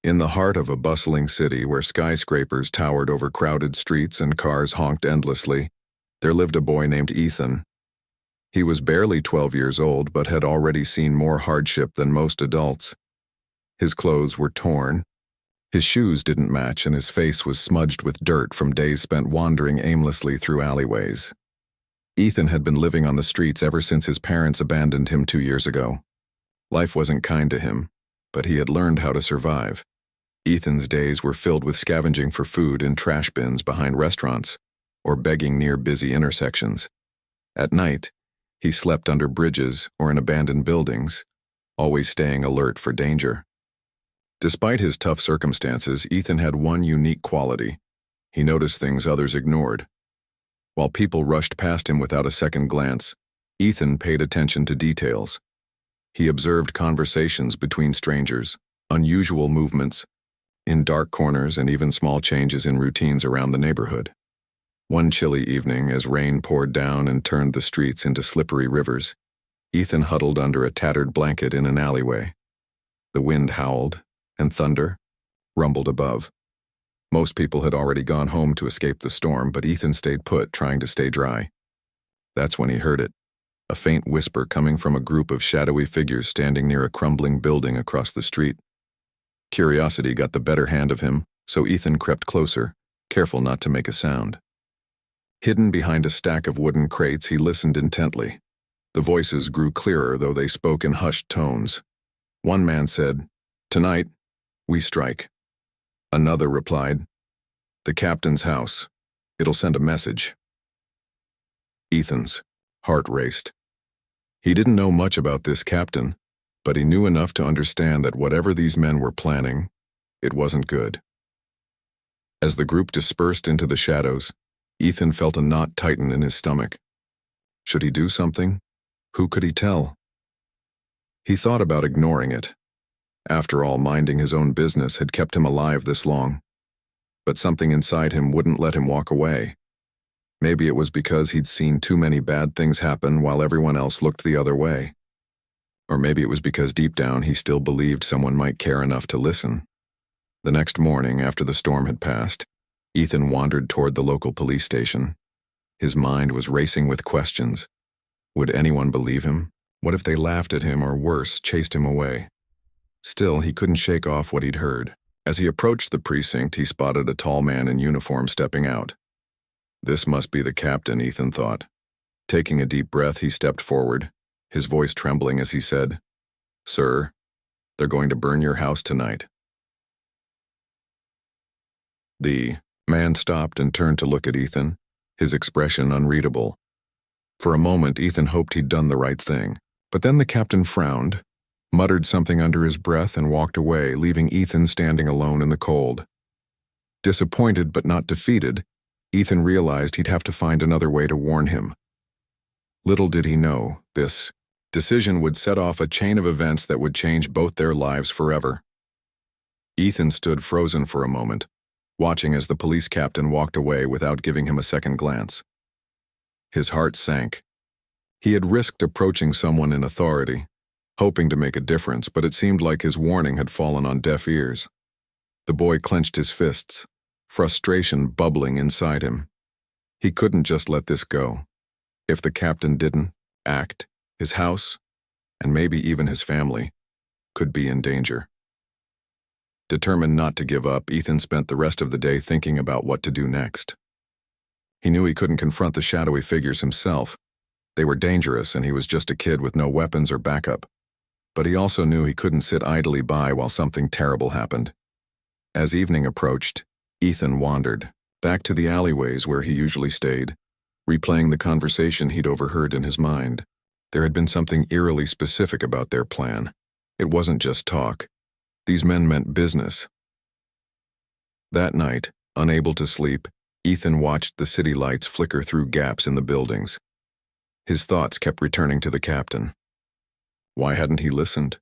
In the heart of a bustling city where skyscrapers towered over crowded streets and cars honked endlessly, there lived a boy named Ethan. He was barely 12 years old but had already seen more hardship than most adults. His clothes were torn, his shoes didn't match, and his face was smudged with dirt from days spent wandering aimlessly through alleyways. Ethan had been living on the streets ever since his parents abandoned him 2 years ago. Life wasn't kind to him, but he had learned how to survive. Ethan's days were filled with scavenging for food in trash bins behind restaurants or begging near busy intersections. At night, he slept under bridges or in abandoned buildings, always staying alert for danger. Despite his tough circumstances, Ethan had one unique quality. He noticed things others ignored. While people rushed past him without a second glance, Ethan paid attention to details. He observed conversations between strangers, unusual movements in dark corners, and even small changes in routines around the neighborhood. One chilly evening, as rain poured down and turned the streets into slippery rivers, Ethan huddled under a tattered blanket in an alleyway. The wind howled, and thunder rumbled above. Most people had already gone home to escape the storm, but Ethan stayed put, trying to stay dry. That's when he heard it, a faint whisper coming from a group of shadowy figures standing near a crumbling building across the street. Curiosity got the better hand of him, so Ethan crept closer, careful not to make a sound. Hidden behind a stack of wooden crates, he listened intently. The voices grew clearer, though they spoke in hushed tones. One man said, "Tonight, we strike." Another replied, "The captain's house. It'll send a message." Ethan's heart raced. He didn't know much about this captain, but he knew enough to understand that whatever these men were planning, it wasn't good. As the group dispersed into the shadows, Ethan felt a knot tighten in his stomach. Should he do something? Who could he tell? He thought about ignoring it. After all, minding his own business had kept him alive this long. But something inside him wouldn't let him walk away. Maybe it was because he'd seen too many bad things happen while everyone else looked the other way. Or maybe it was because deep down he still believed someone might care enough to listen. The next morning, after the storm had passed, Ethan wandered toward the local police station. His mind was racing with questions. Would anyone believe him? What if they laughed at him or, worse, chased him away? Still, he couldn't shake off what he'd heard. As he approached the precinct, he spotted a tall man in uniform stepping out. This must be the captain, Ethan thought. Taking a deep breath, he stepped forward, his voice trembling as he said, "Sir, they're going to burn your house tonight." The man stopped and turned to look at Ethan, his expression unreadable. For a moment, Ethan hoped he'd done the right thing, but then the captain frowned, muttered something under his breath, and walked away, leaving Ethan standing alone in the cold. Disappointed but not defeated, Ethan realized he'd have to find another way to warn him. Little did he know, this decision would set off a chain of events that would change both their lives forever. Ethan stood frozen for a moment, watching as the police captain walked away without giving him a second glance. His heart sank. He had risked approaching someone in authority, hoping to make a difference, but it seemed like his warning had fallen on deaf ears. The boy clenched his fists, frustration bubbling inside him. He couldn't just let this go. If the captain didn't act, his house, and maybe even his family, could be in danger. Determined not to give up, Ethan spent the rest of the day thinking about what to do next. He knew he couldn't confront the shadowy figures himself. They were dangerous, and he was just a kid with no weapons or backup. But he also knew he couldn't sit idly by while something terrible happened. As evening approached, Ethan wandered back to the alleyways where he usually stayed, replaying the conversation he'd overheard in his mind. There had been something eerily specific about their plan. It wasn't just talk. These men meant business. That night, unable to sleep, Ethan watched the city lights flicker through gaps in the buildings. His thoughts kept returning to the captain. Why hadn't he listened?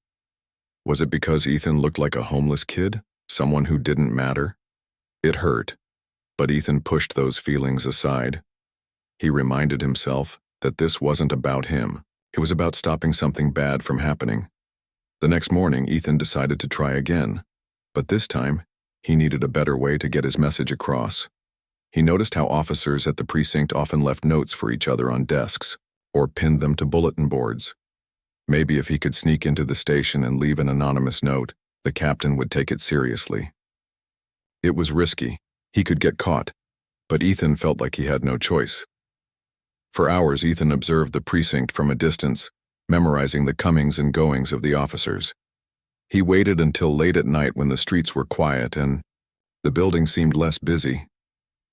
Was it because Ethan looked like a homeless kid, someone who didn't matter? It hurt, but Ethan pushed those feelings aside. He reminded himself that this wasn't about him. It was about stopping something bad from happening. The next morning, Ethan decided to try again. But this time, he needed a better way to get his message across. He noticed how officers at the precinct often left notes for each other on desks, or pinned them to bulletin boards. Maybe if he could sneak into the station and leave an anonymous note, the captain would take it seriously. It was risky. He could get caught, but Ethan felt like he had no choice. For hours, Ethan observed the precinct from a distance, memorizing the comings and goings of the officers. He waited until late at night when the streets were quiet and the building seemed less busy.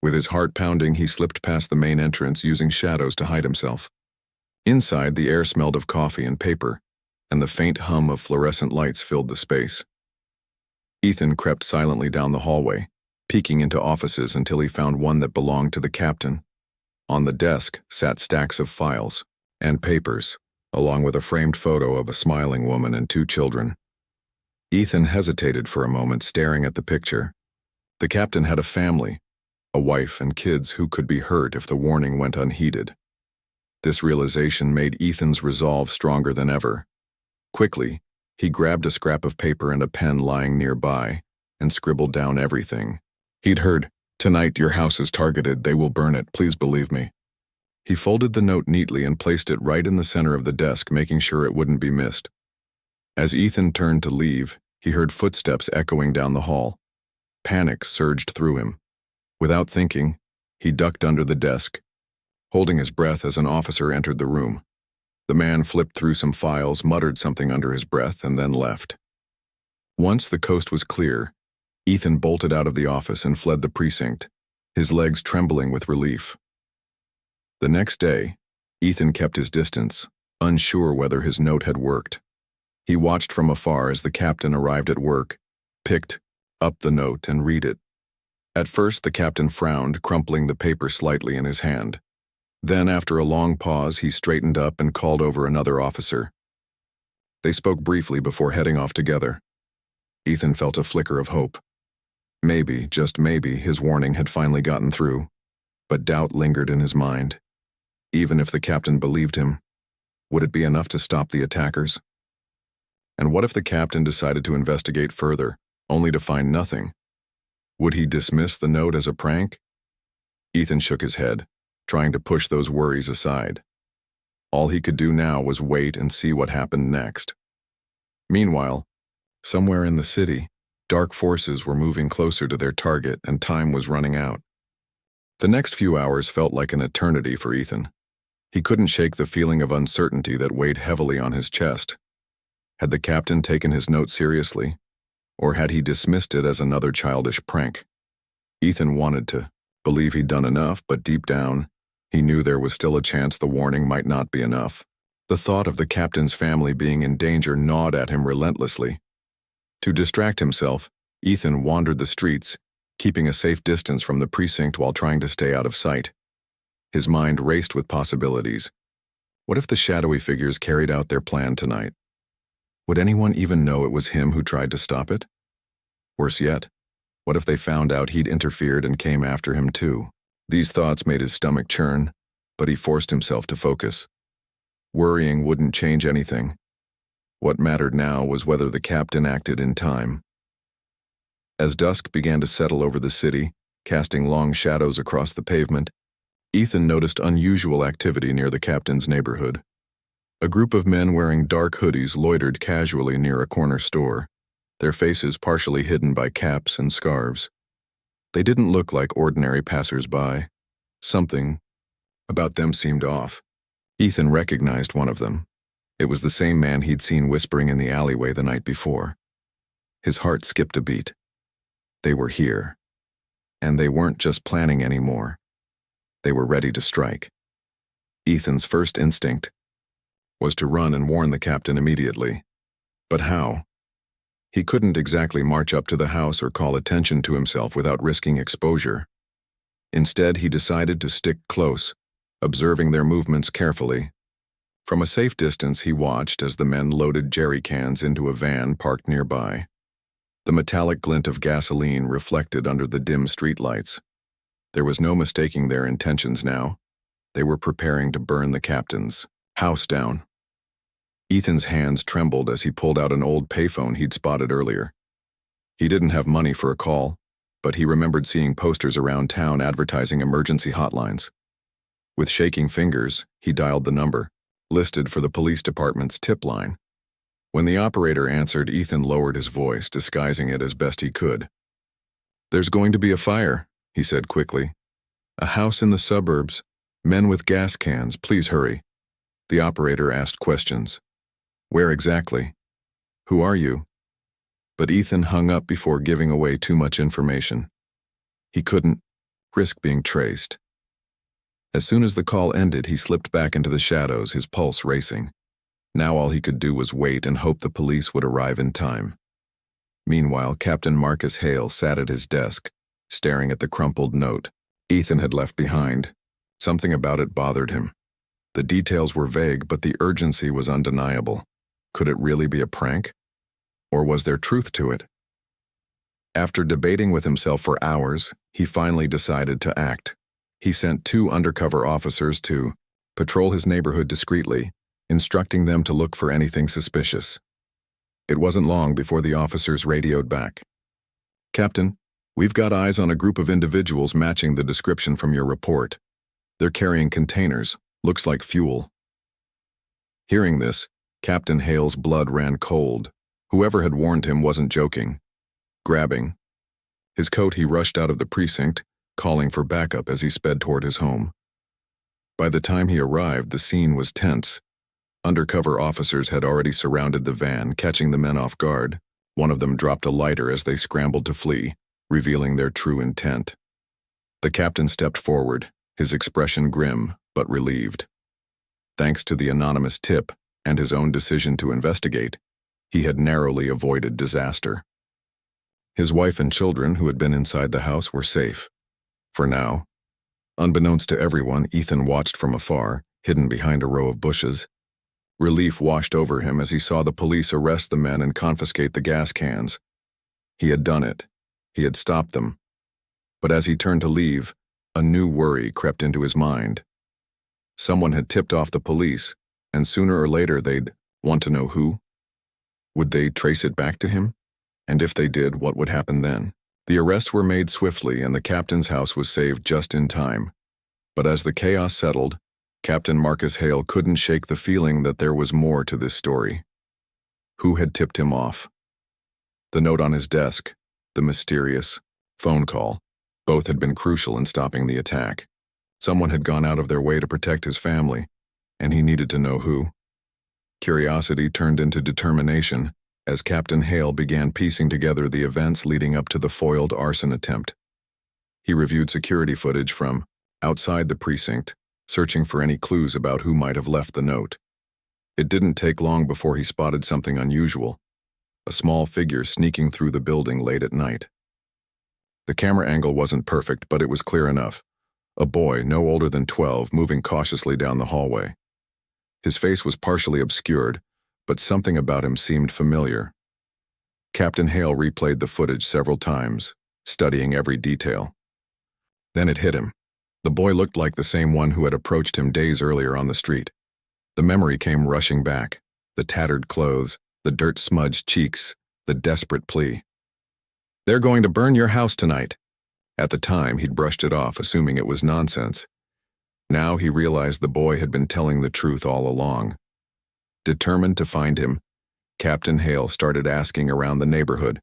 With his heart pounding, he slipped past the main entrance, using shadows to hide himself. Inside, the air smelled of coffee and paper, and the faint hum of fluorescent lights filled the space. Ethan crept silently down the hallway, peeking into offices until he found one that belonged to the captain. On the desk sat stacks of files and papers, along with a framed photo of a smiling woman and 2 children. Ethan hesitated for a moment, staring at the picture. The captain had a family, a wife and kids who could be hurt if the warning went unheeded. This realization made Ethan's resolve stronger than ever. Quickly, he grabbed a scrap of paper and a pen lying nearby and scribbled down everything. He'd heard, "Tonight your house is targeted, they will burn it, please believe me." He folded the note neatly and placed it right in the center of the desk, making sure it wouldn't be missed. As Ethan turned to leave, he heard footsteps echoing down the hall. Panic surged through him. Without thinking, he ducked under the desk, holding his breath as an officer entered the room. The man flipped through some files, muttered something under his breath, and then left. Once the coast was clear, Ethan bolted out of the office and fled the precinct, his legs trembling with relief. The next day, Ethan kept his distance, unsure whether his note had worked. He watched from afar as the captain arrived at work, picked up the note and read it. At first, the captain frowned, crumpling the paper slightly in his hand. Then, after a long pause, he straightened up and called over another officer. They spoke briefly before heading off together. Ethan felt a flicker of hope. Maybe, just maybe, his warning had finally gotten through, but doubt lingered in his mind. Even if the captain believed him, would it be enough to stop the attackers? And what if the captain decided to investigate further, only to find nothing? Would he dismiss the note as a prank? Ethan shook his head, trying to push those worries aside. All he could do now was wait and see what happened next. Meanwhile, somewhere in the city, dark forces were moving closer to their target and time was running out. The next few hours felt like an eternity for Ethan. He couldn't shake the feeling of uncertainty that weighed heavily on his chest. Had the captain taken his note seriously, or had he dismissed it as another childish prank? Ethan wanted to believe he'd done enough, but deep down, he knew there was still a chance the warning might not be enough. The thought of the captain's family being in danger gnawed at him relentlessly. To distract himself, Ethan wandered the streets, keeping a safe distance from the precinct while trying to stay out of sight. His mind raced with possibilities. What if the shadowy figures carried out their plan tonight? Would anyone even know it was him who tried to stop it? Worse yet, what if they found out he'd interfered and came after him too? These thoughts made his stomach churn, but he forced himself to focus. Worrying wouldn't change anything. What mattered now was whether the captain acted in time. As dusk began to settle over the city, casting long shadows across the pavement, Ethan noticed unusual activity near the captain's neighborhood. A group of men wearing dark hoodies loitered casually near a corner store, their faces partially hidden by caps and scarves. They didn't look like ordinary passers-by. Something about them seemed off. Ethan recognized one of them. It was the same man he'd seen whispering in the alleyway the night before. His heart skipped a beat. They were here. And they weren't just planning anymore. They were ready to strike. Ethan's first instinct was to run and warn the captain immediately. But how? He couldn't exactly march up to the house or call attention to himself without risking exposure. Instead, he decided to stick close, observing their movements carefully. From a safe distance, he watched as the men loaded jerry cans into a van parked nearby. The metallic glint of gasoline reflected under the dim streetlights. There was no mistaking their intentions now. They were preparing to burn the captain's house down. Ethan's hands trembled as he pulled out an old payphone he'd spotted earlier. He didn't have money for a call, but he remembered seeing posters around town advertising emergency hotlines. With shaking fingers, he dialed the number, listed for the police department's tip line. When the operator answered, Ethan lowered his voice, disguising it as best he could. "There's going to be a fire," he said quickly. "A house in the suburbs. Men with gas cans, please hurry." The operator asked questions. "Where exactly? Who are you?" But Ethan hung up before giving away too much information. He couldn't risk being traced. As soon as the call ended, he slipped back into the shadows, his pulse racing. Now all he could do was wait and hope the police would arrive in time. Meanwhile, Captain Marcus Hale sat at his desk, staring at the crumpled note Ethan had left behind. Something about it bothered him. The details were vague, but the urgency was undeniable. Could it really be a prank? Or was there truth to it? After debating with himself for hours, he finally decided to act. He sent 2 undercover officers to patrol his neighborhood discreetly, instructing them to look for anything suspicious. It wasn't long before the officers radioed back. "Captain, we've got eyes on a group of individuals matching the description from your report. They're carrying containers, looks like fuel." Hearing this, Captain Hale's blood ran cold. Whoever had warned him wasn't joking. Grabbing his coat, he rushed out of the precinct, calling for backup as he sped toward his home. By the time he arrived, the scene was tense. Undercover officers had already surrounded the van, catching the men off guard. One of them dropped a lighter as they scrambled to flee, revealing their true intent. The captain stepped forward, his expression grim but relieved. Thanks to the anonymous tip and his own decision to investigate, he had narrowly avoided disaster. His wife and children, who had been inside the house, were safe. For now. Unbeknownst to everyone, Ethan watched from afar, hidden behind a row of bushes. Relief washed over him as he saw the police arrest the men and confiscate the gas cans. He had done it. He had stopped them. But as he turned to leave, a new worry crept into his mind. Someone had tipped off the police, and sooner or later they'd want to know who. Would they trace it back to him? And if they did, what would happen then? The arrests were made swiftly, and the captain's house was saved just in time. But as the chaos settled, Captain Marcus Hale couldn't shake the feeling that there was more to this story. Who had tipped him off? The note on his desk, the mysterious phone call, both had been crucial in stopping the attack. Someone had gone out of their way to protect his family, and he needed to know who. Curiosity turned into determination as Captain Hale began piecing together the events leading up to the foiled arson attempt. He reviewed security footage from outside the precinct, searching for any clues about who might have left the note. It didn't take long before he spotted something unusual, a small figure sneaking through the building late at night. The camera angle wasn't perfect, but it was clear enough. A boy, no older than 12, moving cautiously down the hallway. His face was partially obscured, but something about him seemed familiar. Captain Hale replayed the footage several times, studying every detail. Then it hit him. The boy looked like the same one who had approached him days earlier on the street. The memory came rushing back, the tattered clothes, the dirt-smudged cheeks, the desperate plea. "They're going to burn your house tonight." At the time, he'd brushed it off, assuming it was nonsense. Now he realized the boy had been telling the truth all along. Determined to find him, Captain Hale started asking around the neighborhood.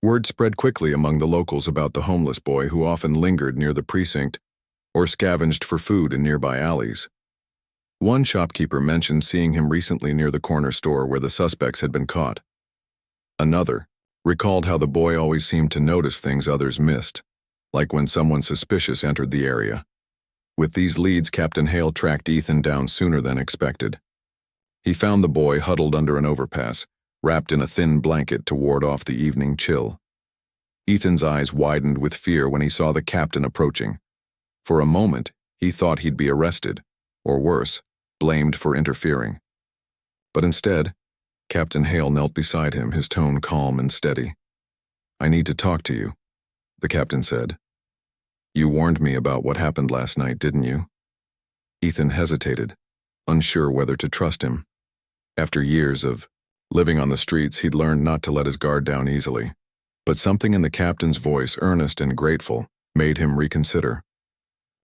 Word spread quickly among the locals about the homeless boy who often lingered near the precinct or scavenged for food in nearby alleys. One shopkeeper mentioned seeing him recently near the corner store where the suspects had been caught. Another recalled how the boy always seemed to notice things others missed, like when someone suspicious entered the area. With these leads, Captain Hale tracked Ethan down sooner than expected. He found the boy huddled under an overpass, wrapped in a thin blanket to ward off the evening chill. Ethan's eyes widened with fear when he saw the captain approaching. For a moment, he thought he'd be arrested, or worse, blamed for interfering. But instead, Captain Hale knelt beside him, his tone calm and steady. "I need to talk to you," the captain said. "You warned me about what happened last night, didn't you?" Ethan hesitated, unsure whether to trust him. After years of living on the streets, he'd learned not to let his guard down easily. But something in the captain's voice, earnest and grateful, made him reconsider.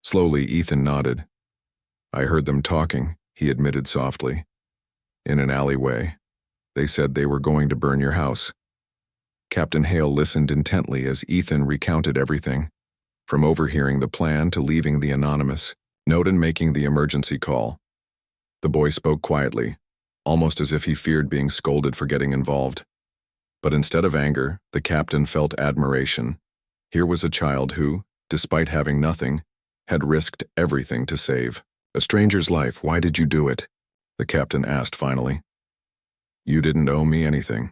Slowly, Ethan nodded. I heard them talking, he admitted softly. In an alleyway. They said they were going to burn your house. Captain Hale listened intently as Ethan recounted everything, from overhearing the plan to leaving the anonymous note and making the emergency call. The boy spoke quietly, almost as if he feared being scolded for getting involved. But instead of anger, the captain felt admiration. Here was a child who, despite having nothing, had risked everything to save a stranger's life. Why did you do it? The captain asked finally. You didn't owe me anything.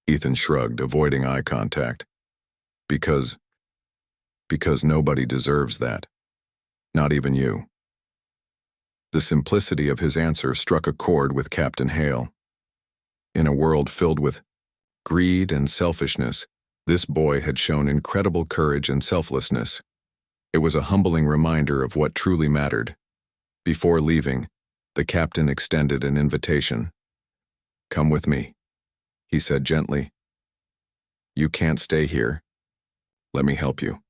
Ethan shrugged, avoiding eye contact. Because nobody deserves that. Not even you. The simplicity of his answer struck a chord with Captain Hale. In a world filled with greed and selfishness, this boy had shown incredible courage and selflessness. It was a humbling reminder of what truly mattered. Before leaving, the captain extended an invitation. Come with me, he said gently. You can't stay here. Let me help you.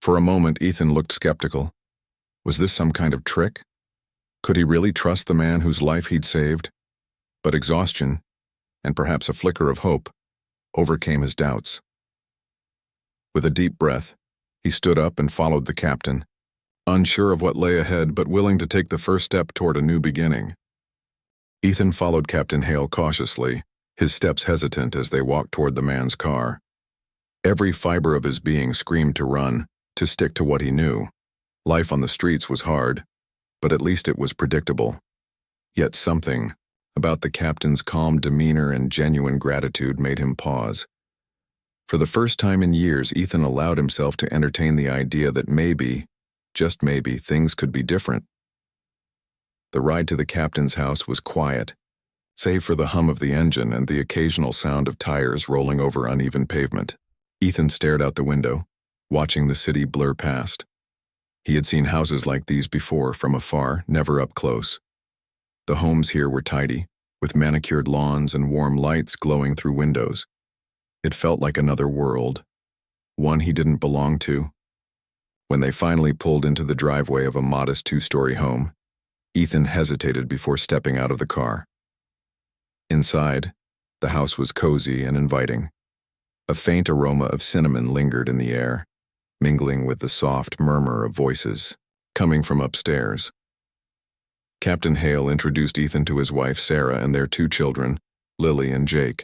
For a moment, Ethan looked skeptical. Was this some kind of trick? Could he really trust the man whose life he'd saved? But exhaustion, and perhaps a flicker of hope, overcame his doubts. With a deep breath, he stood up and followed the captain, unsure of what lay ahead but willing to take the first step toward a new beginning. Ethan followed Captain Hale cautiously, his steps hesitant as they walked toward the man's car. Every fiber of his being screamed to run, to stick to what he knew. Life on the streets was hard, but at least it was predictable. Yet something about the captain's calm demeanor and genuine gratitude made him pause. For the first time in years, Ethan allowed himself to entertain the idea that maybe, just maybe, things could be different. The ride to the captain's house was quiet, save for the hum of the engine and the occasional sound of tires rolling over uneven pavement. Ethan stared out the window, watching the city blur past. He had seen houses like these before from afar, never up close. The homes here were tidy, with manicured lawns and warm lights glowing through windows. It felt like another world, one he didn't belong to. When they finally pulled into the driveway of a modest two-story home, Ethan hesitated before stepping out of the car. Inside, the house was cozy and inviting. A faint aroma of cinnamon lingered in the air, mingling with the soft murmur of voices coming from upstairs. Captain Hale introduced Ethan to his wife Sarah and their two children, Lily and Jake.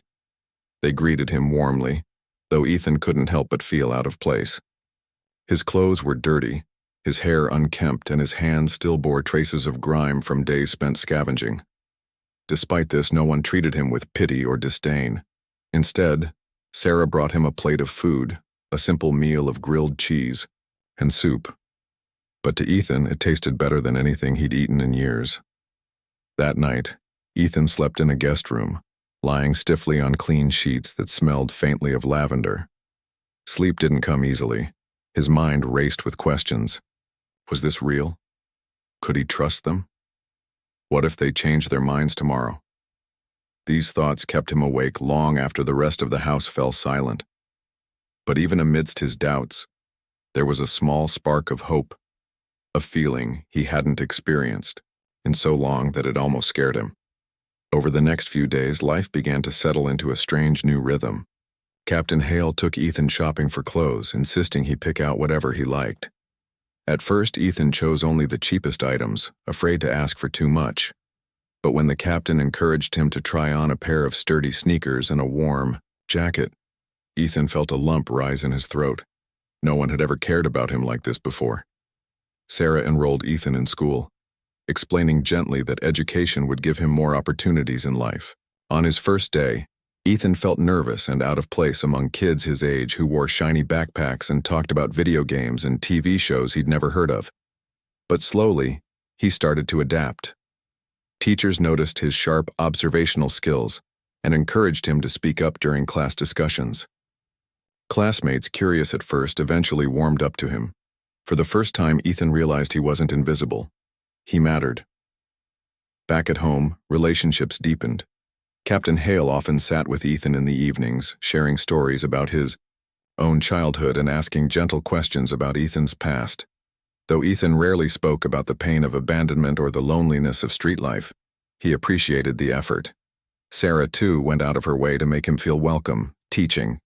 They greeted him warmly, though Ethan couldn't help but feel out of place. His clothes were dirty, his hair unkempt, and his hands still bore traces of grime from days spent scavenging. Despite this, no one treated him with pity or disdain. Instead, Sarah brought him a plate of food, a simple meal of grilled cheese and soup. But to Ethan, it tasted better than anything he'd eaten in years. That night, Ethan slept in a guest room, lying stiffly on clean sheets that smelled faintly of lavender. Sleep didn't come easily. His mind raced with questions. Was this real? Could he trust them? What if they changed their minds tomorrow? These thoughts kept him awake long after the rest of the house fell silent. But even amidst his doubts, there was a small spark of hope, a feeling he hadn't experienced in so long that it almost scared him. Over the next few days, life began to settle into a strange new rhythm. Captain Hale took Ethan shopping for clothes, insisting he pick out whatever he liked. At first, Ethan chose only the cheapest items, afraid to ask for too much. But when the captain encouraged him to try on a pair of sturdy sneakers and a warm jacket, Ethan felt a lump rise in his throat. No one had ever cared about him like this before. Sarah enrolled Ethan in school, explaining gently that education would give him more opportunities in life. On his first day, Ethan felt nervous and out of place among kids his age who wore shiny backpacks and talked about video games and TV shows he'd never heard of. But slowly, he started to adapt. Teachers noticed his sharp observational skills and encouraged him to speak up during class discussions. Classmates, curious at first, eventually warmed up to him. For the first time, Ethan realized he wasn't invisible. He mattered. Back at home, relationships deepened. Captain Hale often sat with Ethan in the evenings, sharing stories about his own childhood and asking gentle questions about Ethan's past. Though Ethan rarely spoke about the pain of abandonment or the loneliness of street life, he appreciated the effort. Sarah, too, went out of her way to make him feel welcome, teaching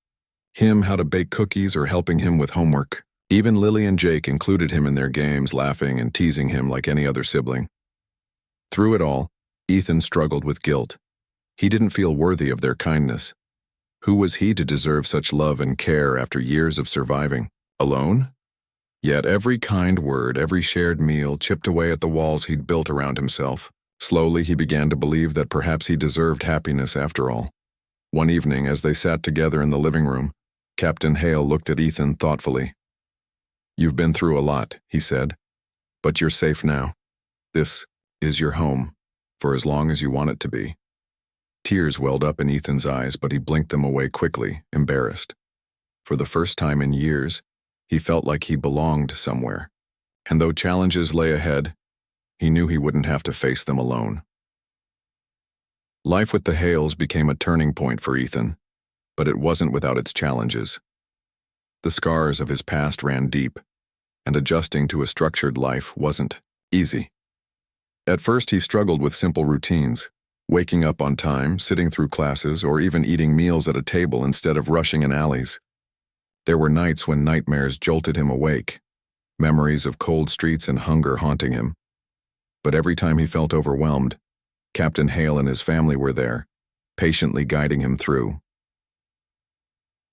him how to bake cookies or helping him with homework. Even Lily and Jake included him in their games, laughing and teasing him like any other sibling. Through it all, Ethan struggled with guilt. He didn't feel worthy of their kindness. Who was he to deserve such love and care after years of surviving alone? Yet every kind word, every shared meal chipped away at the walls he'd built around himself. Slowly, he began to believe that perhaps he deserved happiness after all. One evening, as they sat together in the living room, Captain Hale looked at Ethan thoughtfully. "You've been through a lot," he said, "but you're safe now. This is your home, for as long as you want it to be." Tears welled up in Ethan's eyes, but he blinked them away quickly, embarrassed. For the first time in years, he felt like he belonged somewhere. And though challenges lay ahead, he knew he wouldn't have to face them alone. Life with the Hales became a turning point for Ethan, but it wasn't without its challenges. The scars of his past ran deep, and adjusting to a structured life wasn't easy. At first, he struggled with simple routines, waking up on time, sitting through classes, or even eating meals at a table instead of rushing in alleys. There were nights when nightmares jolted him awake, memories of cold streets and hunger haunting him. But every time he felt overwhelmed, Captain Hale and his family were there, patiently guiding him through.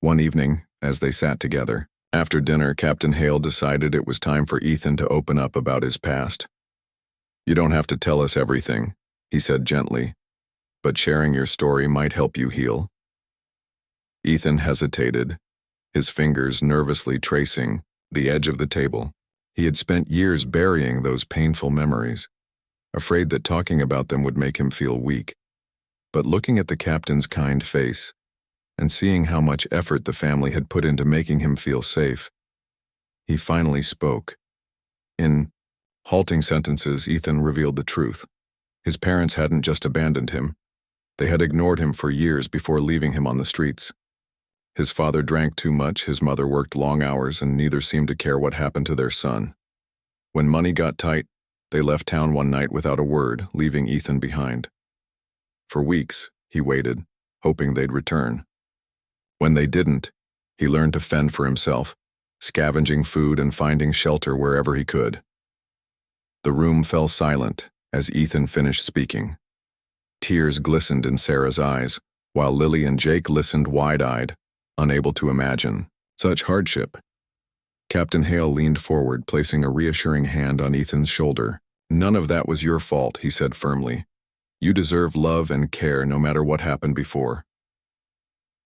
One evening, as they sat together, after dinner, Captain Hale decided it was time for Ethan to open up about his past. "You don't have to tell us everything," he said gently, "but sharing your story might help you heal." Ethan hesitated, his fingers nervously tracing the edge of the table. He had spent years burying those painful memories, afraid that talking about them would make him feel weak. But looking at the captain's kind face, and seeing how much effort the family had put into making him feel safe, he finally spoke. In halting sentences, Ethan revealed the truth. His parents hadn't just abandoned him. They had ignored him for years before leaving him on the streets. His father drank too much, his mother worked long hours, and neither seemed to care what happened to their son. When money got tight, they left town one night without a word, leaving Ethan behind. For weeks, he waited, hoping they'd return. When they didn't, he learned to fend for himself, scavenging food and finding shelter wherever he could. The room fell silent as Ethan finished speaking. Tears glistened in Sarah's eyes, while Lily and Jake listened wide-eyed, unable to imagine such hardship. Captain Hale leaned forward, placing a reassuring hand on Ethan's shoulder. "None of that was your fault," he said firmly. "You deserve love and care no matter what happened before."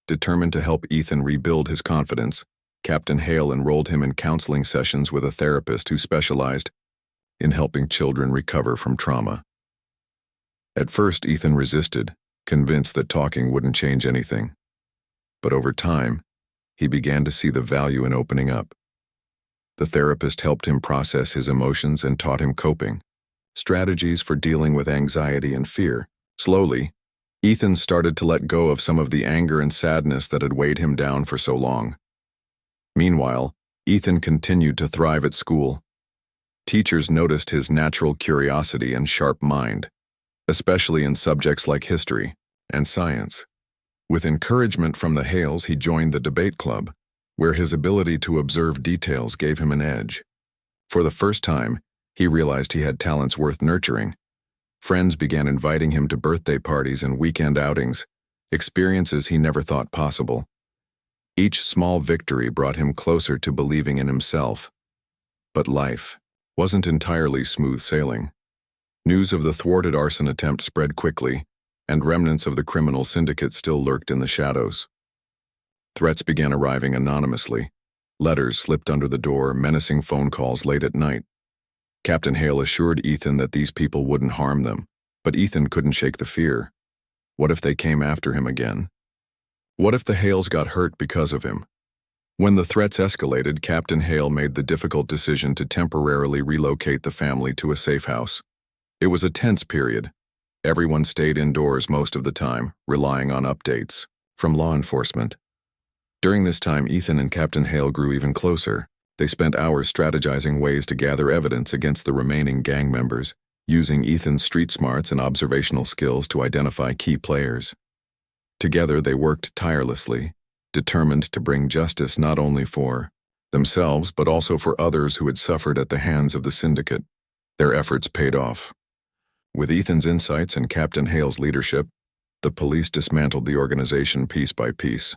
Determined to help Ethan rebuild his confidence, Captain Hale enrolled him in counseling sessions with a therapist who specialized in helping children recover from trauma. At first, Ethan resisted, convinced that talking wouldn't change anything. But over time, he began to see the value in opening up. The therapist helped him process his emotions and taught him coping, strategies for dealing with anxiety and fear. Slowly, Ethan started to let go of some of the anger and sadness that had weighed him down for so long. Meanwhile, Ethan continued to thrive at school. Teachers noticed his natural curiosity and sharp mind, especially in subjects like history and science. With encouragement from the Hales, he joined the debate club, where his ability to observe details gave him an edge. For the first time, he realized he had talents worth nurturing. Friends began inviting him to birthday parties and weekend outings, experiences he never thought possible. Each small victory brought him closer to believing in himself. But life wasn't entirely smooth sailing. News of the thwarted arson attempt spread quickly, and remnants of the criminal syndicate still lurked in the shadows. Threats began arriving anonymously. Letters slipped under the door, menacing phone calls late at night. Captain Hale assured Ethan that these people wouldn't harm them, but Ethan couldn't shake the fear. What if they came after him again? What if the Hales got hurt because of him? When the threats escalated, Captain Hale made the difficult decision to temporarily relocate the family to a safe house. It was a tense period, Everyone stayed indoors most of the time, relying on updates from law enforcement. During this time, Ethan and Captain Hale grew even closer. They spent hours strategizing ways to gather evidence against the remaining gang members, using Ethan's street smarts and observational skills to identify key players. Together, they worked tirelessly, determined to bring justice not only for themselves but also for others who had suffered at the hands of the syndicate. Their efforts paid off. With Ethan's insights and Captain Hale's leadership, the police dismantled the organization piece by piece.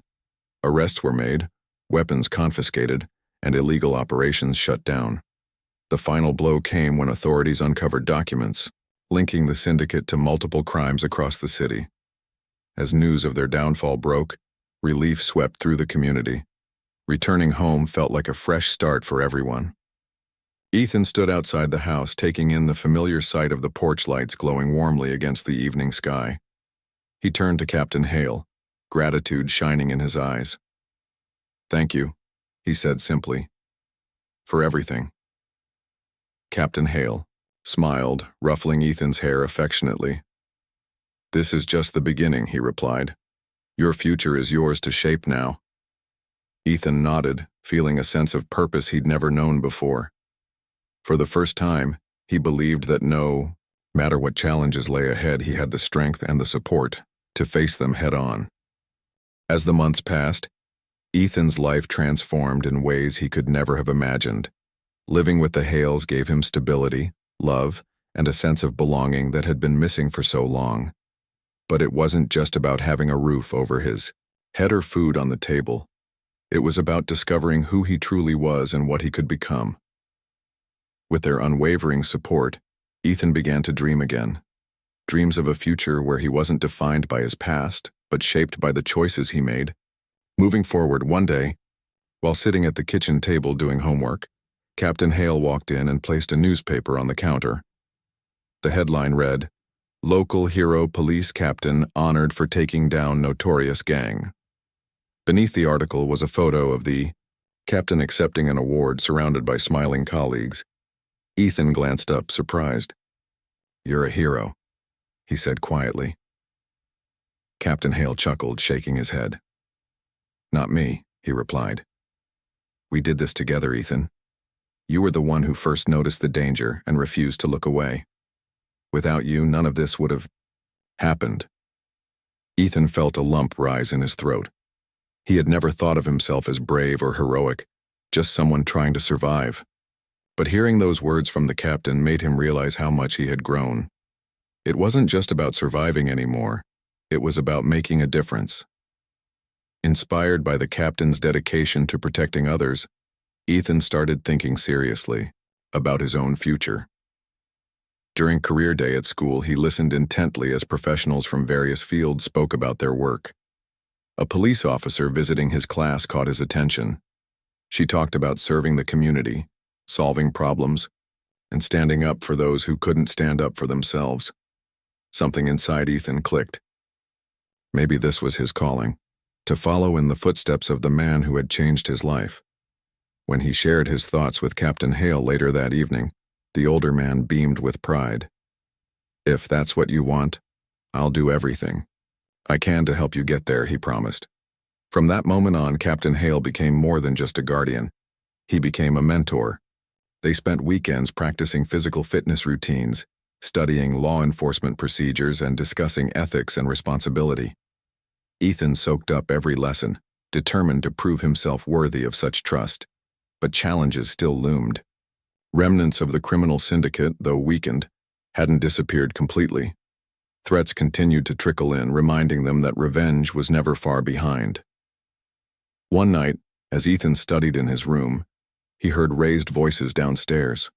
Arrests were made, weapons confiscated, and illegal operations shut down. The final blow came when authorities uncovered documents linking the syndicate to multiple crimes across the city. As news of their downfall broke, relief swept through the community. Returning home felt like a fresh start for everyone. Ethan stood outside the house, taking in the familiar sight of the porch lights glowing warmly against the evening sky. He turned to Captain Hale, gratitude shining in his eyes. "Thank you," he said simply, "for everything." Captain Hale smiled, ruffling Ethan's hair affectionately. "This is just the beginning," he replied. "Your future is yours to shape now." Ethan nodded, feeling a sense of purpose he'd never known before. For the first time, he believed that no matter what challenges lay ahead, he had the strength and the support to face them head-on. As the months passed, Ethan's life transformed in ways he could never have imagined. Living with the Hales gave him stability, love, and a sense of belonging that had been missing for so long. But it wasn't just about having a roof over his head or food on the table. It was about discovering who he truly was and what he could become. With their unwavering support, Ethan began to dream again. Dreams of a future where he wasn't defined by his past, but shaped by the choices he made. Moving forward, one day, while sitting at the kitchen table doing homework, Captain Hale walked in and placed a newspaper on the counter. The headline read, "Local Hero Police Captain Honored for Taking Down Notorious Gang." Beneath the article was a photo of the captain accepting an award surrounded by smiling colleagues. Ethan glanced up, surprised. "You're a hero," he said quietly. Captain Hale chuckled, shaking his head. "Not me," he replied. "We did this together, Ethan. You were the one who first noticed the danger and refused to look away. Without you, none of this would have happened." Ethan felt a lump rise in his throat. He had never thought of himself as brave or heroic, just someone trying to survive. But hearing those words from the captain made him realize how much he had grown. It wasn't just about surviving anymore. It was about making a difference. Inspired by the captain's dedication to protecting others, Ethan started thinking seriously about his own future. During career day at school, he listened intently as professionals from various fields spoke about their work. A police officer visiting his class caught his attention. She talked about serving the community, solving problems, and standing up for those who couldn't stand up for themselves. Something inside Ethan clicked. Maybe this was his calling, to follow in the footsteps of the man who had changed his life. When he shared his thoughts with Captain Hale later that evening, the older man beamed with pride. "If that's what you want, I'll do everything I can to help you get there," he promised. From that moment on, Captain Hale became more than just a guardian. He became a mentor. They spent weekends practicing physical fitness routines, studying law enforcement procedures, and discussing ethics and responsibility. Ethan soaked up every lesson, determined to prove himself worthy of such trust. But challenges still loomed. Remnants of the criminal syndicate, though weakened, hadn't disappeared completely. Threats continued to trickle in, reminding them that revenge was never far behind. One night, as Ethan studied in his room, he heard raised voices downstairs.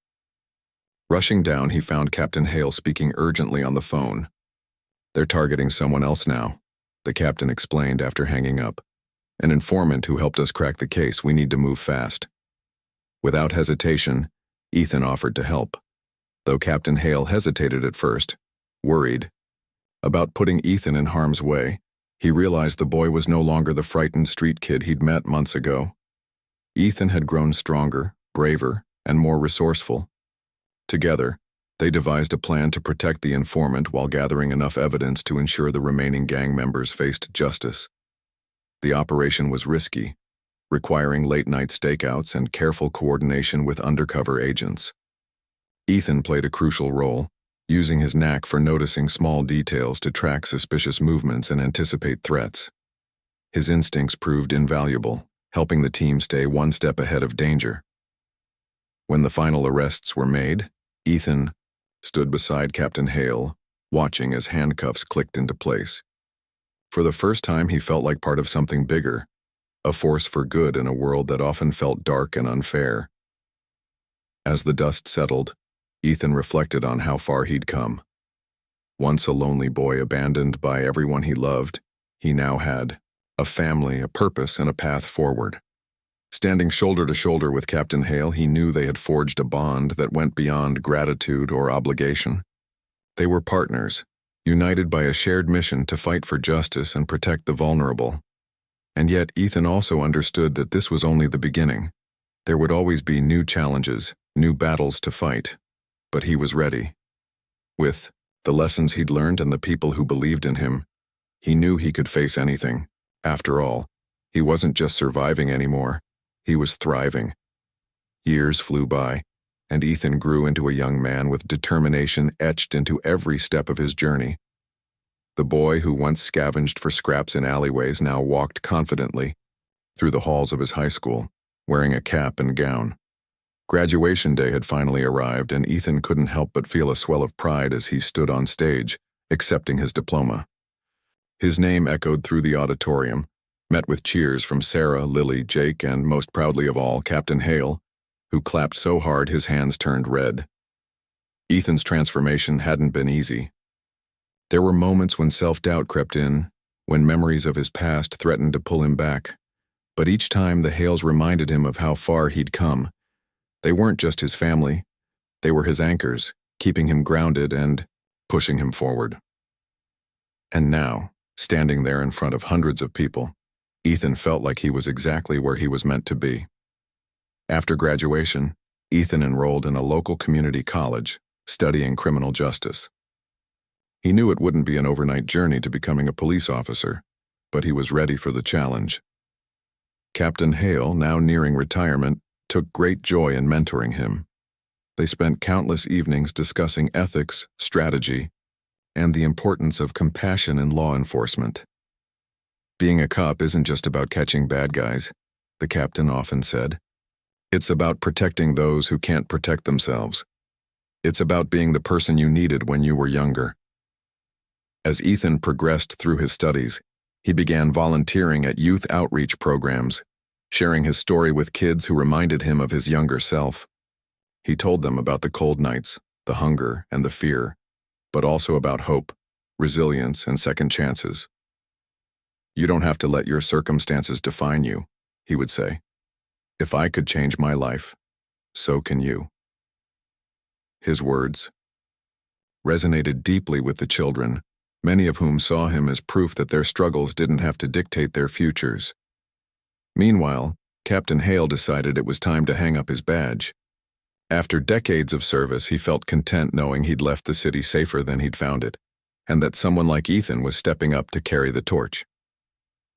Rushing down, he found Captain Hale speaking urgently on the phone. "They're targeting someone else now," the captain explained after hanging up. "An informant who helped us crack the case. We need to move fast." Without hesitation, Ethan offered to help, though Captain Hale hesitated at first, worried. About putting Ethan in harm's way, he realized the boy was no longer the frightened street kid he'd met months ago. Ethan had grown stronger, braver, and more resourceful. Together, They devised a plan to protect the informant while gathering enough evidence to ensure the remaining gang members faced justice. The operation was risky, requiring late-night stakeouts and careful coordination with undercover agents. Ethan played a crucial role, using his knack for noticing small details to track suspicious movements and anticipate threats. His instincts proved invaluable, helping the team stay one step ahead of danger. When the final arrests were made, Ethan stood beside Captain Hale, watching as handcuffs clicked into place. For the first time, he felt like part of something bigger, a force for good in a world that often felt dark and unfair. As the dust settled, Ethan reflected on how far he'd come. Once a lonely boy abandoned by everyone he loved, he now had a family, a purpose, and a path forward. Standing shoulder to shoulder with Captain Hale, he knew they had forged a bond that went beyond gratitude or obligation. They were partners, united by a shared mission to fight for justice and protect the vulnerable. And yet Ethan also understood that this was only the beginning. There would always be new challenges, new battles to fight. But he was ready. With the lessons he'd learned and the people who believed in him, he knew he could face anything. After all, he wasn't just surviving anymore, he was thriving. Years flew by, and Ethan grew into a young man with determination etched into every step of his journey. The boy who once scavenged for scraps in alleyways now walked confidently through the halls of his high school, wearing a cap and gown. Graduation day had finally arrived, and Ethan couldn't help but feel a swell of pride as he stood on stage, accepting his diploma. His name echoed through the auditorium, met with cheers from Sarah, Lily, Jake, and most proudly of all, Captain Hale, who clapped so hard his hands turned red. Ethan's transformation hadn't been easy. There were moments when self-doubt crept in, when memories of his past threatened to pull him back. But each time the Hales reminded him of how far he'd come. They weren't just his family, they were his anchors, keeping him grounded and pushing him forward. And now, standing there in front of hundreds of people, Ethan felt like he was exactly where he was meant to be. After graduation, Ethan enrolled in a local community college, studying criminal justice. He knew it wouldn't be an overnight journey to becoming a police officer, but he was ready for the challenge. Captain Hale, now nearing retirement, took great joy in mentoring him. They spent countless evenings discussing ethics, strategy, and the importance of compassion in law enforcement. Being a cop isn't just about catching bad guys, the captain often said. It's about protecting those who can't protect themselves. It's about being the person you needed when you were younger. As Ethan progressed through his studies, he began volunteering at youth outreach programs, sharing his story with kids who reminded him of his younger self. He told them about the cold nights, the hunger, and the fear, but also about hope, resilience, and second chances. "You don't have to let your circumstances define you," he would say. "If I could change my life, so can you." His words resonated deeply with the children, many of whom saw him as proof that their struggles didn't have to dictate their futures. Meanwhile, Captain Hale decided it was time to hang up his badge. After decades of service, he felt content knowing he'd left the city safer than he'd found it, and that someone like Ethan was stepping up to carry the torch.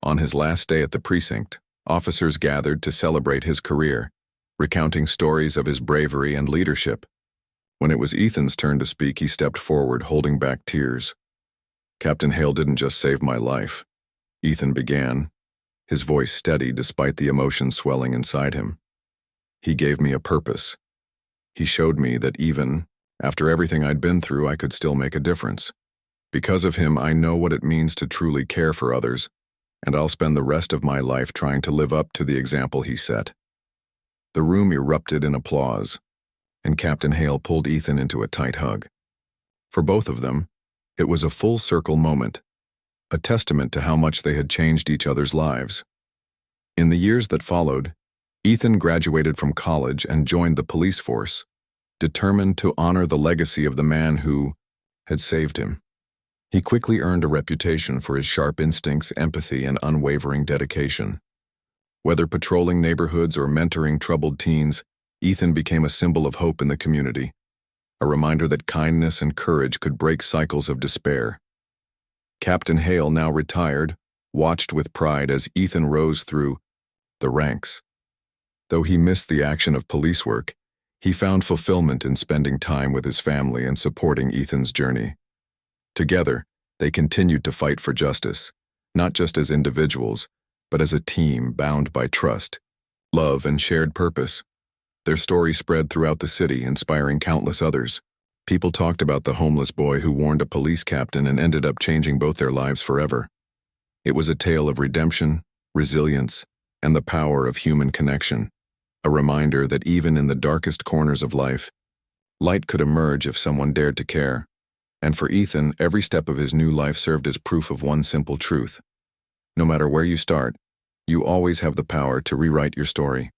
On his last day at the precinct, officers gathered to celebrate his career, recounting stories of his bravery and leadership. When it was Ethan's turn to speak, he stepped forward, holding back tears. "Captain Hale didn't just save my life," Ethan began, his voice steady despite the emotion swelling inside him. "He gave me a purpose. He showed me that even after everything I'd been through, I could still make a difference. Because of him, I know what it means to truly care for others, and I'll spend the rest of my life trying to live up to the example he set." The room erupted in applause, and Captain Hale pulled Ethan into a tight hug. For both of them, it was a full-circle moment, a testament to how much they had changed each other's lives. In the years that followed, Ethan graduated from college and joined the police force, determined to honor the legacy of the man who had saved him. He quickly earned a reputation for his sharp instincts, empathy, and unwavering dedication. Whether patrolling neighborhoods or mentoring troubled teens, Ethan became a symbol of hope in the community. a reminder that kindness and courage could break cycles of despair. Captain Hale, now retired, watched with pride as Ethan rose through the ranks. Though he missed the action of police work, he found fulfillment in spending time with his family and supporting Ethan's journey. Together, they continued to fight for justice, not just as individuals, but as a team bound by trust, love, and shared purpose. Their story spread throughout the city, inspiring countless others. People talked about the homeless boy who warned a police captain and ended up changing both their lives forever. It was a tale of redemption, resilience, and the power of human connection, a reminder that even in the darkest corners of life, light could emerge if someone dared to care. And for Ethan, every step of his new life served as proof of one simple truth. No matter where you start, you always have the power to rewrite your story.